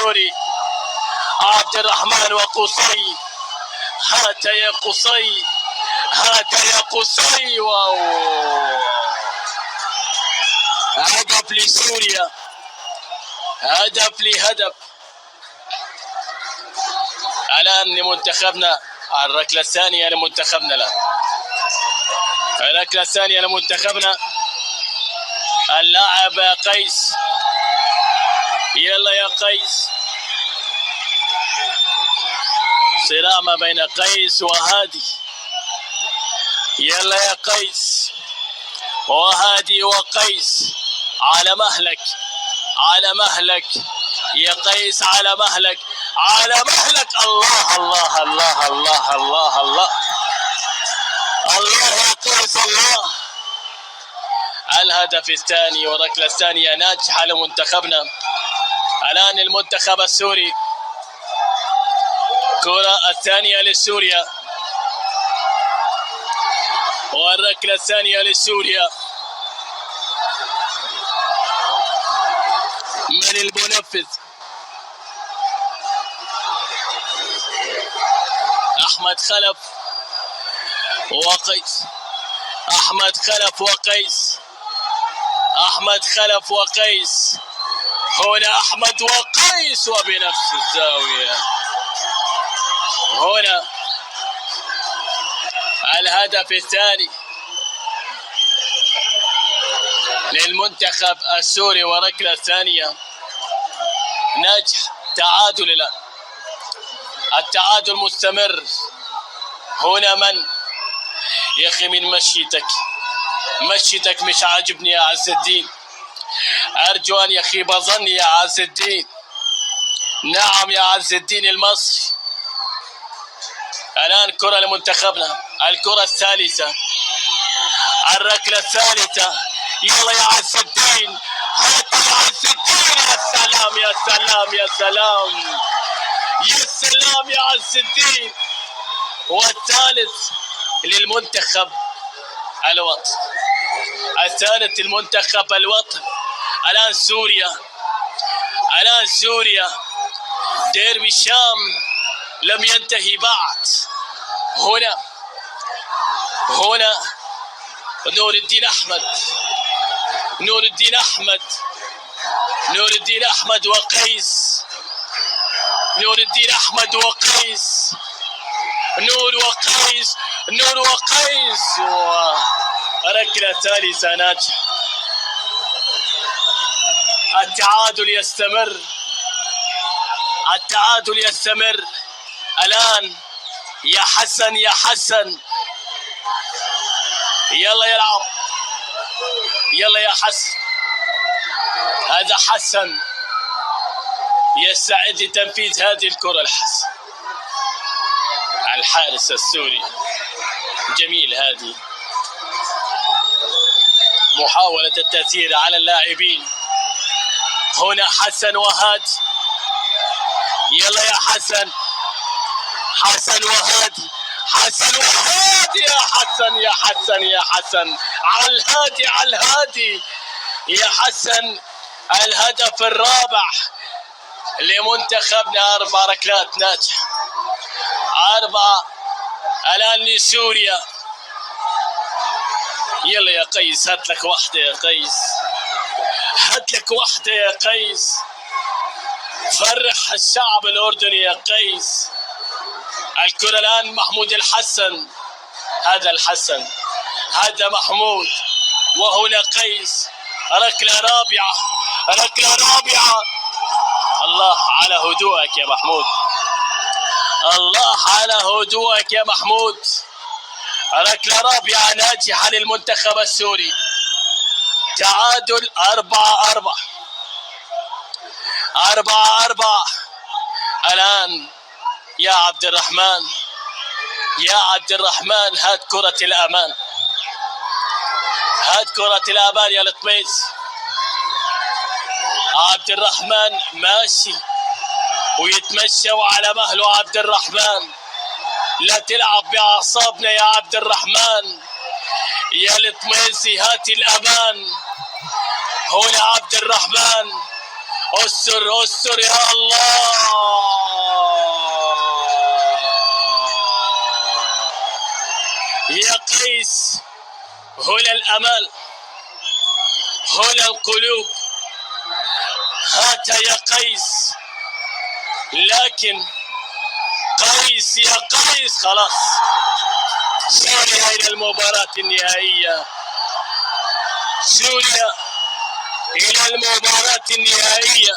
السوري عبد الرحمن وقصي. هات يا قصي، هات يا قصي. واو، هدف لسوريا، هدف لهدف. الآن لمنتخبنا الركلة الثانية لمنتخبنا. لا، الركلة الثانية لمنتخبنا. اللاعب قيس، يلا يا قيس. صراع ما بين قيس وهادي. يلا يا قيس، وهادي وقيس. على مهلك، على مهلك يا قيس، على مهلك، على مهلك. الله الله الله الله الله الله الله يا قيس، الله. الهدف الثاني والركلة الثانية ناجحة لمنتخبنا. الآن المنتخب السوري، كرة الثانية لسوريا والركلة الثانية لسوريا. من المنفذ؟ أحمد خلف وقيس، أحمد خلف وقيس، أحمد خلف وقيس. هنا أحمد وقيس وبنفس الزاوية. هنا الهدف الثاني للمنتخب السوري وركلة ثانية. نجح، تعادل. الآن التعادل مستمر. هنا من يا أخي؟ من مشيتك، مشيتك مش عاجبني يا عز الدين. أرجو أن يخيب ظني يا عز الدين. نعم يا عز الدين المصري. الآن كرة لمنتخبنا، الكرة الثالثة، الركلة الثالثة. يلا يا عز الدين، هات يا عز الدين. يا سلام يا سلام يا سلام يا سلام يا عز الدين. والثالث للمنتخب الوطن، الثالث المنتخب الوطن. الآن سوريا، الآن سوريا. ديربي الشام لم ينتهي بعد. هنا نور الدين أحمد، نور الدين أحمد، نور الدين أحمد وقيس، نور الدين أحمد وقيس، نور وقيس، نور وقيس. وركلة ثالثة ناجحة. التعادل يستمر، التعادل يستمر. الآن يا حسن، يا حسن، يلا يلعب، يلا يا حسن. هذا حسن يستعد لتنفيذ هذه الكرة. الحسن الحارس السوري جميل. هذه محاولة التأثير على اللاعبين. هنا حسن وهادي. يلا يا حسن، حسن وهادي، حسن وهادي. يا حسن، يا حسن، يا حسن، على الهادي، على الهادي يا حسن. الهدف الرابع لمنتخبنا. 4 ركلات ناجحة، 4. الآن لسوريا. يلا يا قيس، هات لك واحدة يا قيس، هات لك واحدة يا قيس. فرح الشعب الأردني يا قيس. الكرة الآن محمود الحسن. هذا الحسن، هذا محمود، وهنا قيس. ركلة رابعة، ركلة رابعة. الله على هدوءك يا محمود، الله على هدوءك يا محمود. ركلة رابعة ناجحة للمنتخب السوري. تعادل 4-4، 4-4. الآن يا عبد الرحمن، يا عبد الرحمن، هات كرة الأمان، هات كرة الأمان يا لطميس. عبد الرحمن ماشي ويتمشى وعلى مهله. عبد الرحمن لا تلعب بأعصابنا يا عبد الرحمن يا لطميسي. هات الأمان. هنا عبد الرحمن، استر استر يا الله. قيس، هنا الأمل، هنا القلوب. هات يا قيس، لكن قيس يا قيس خلاص. سوريا إلى المباراة النهائية، سوريا إلى المباراة النهائية.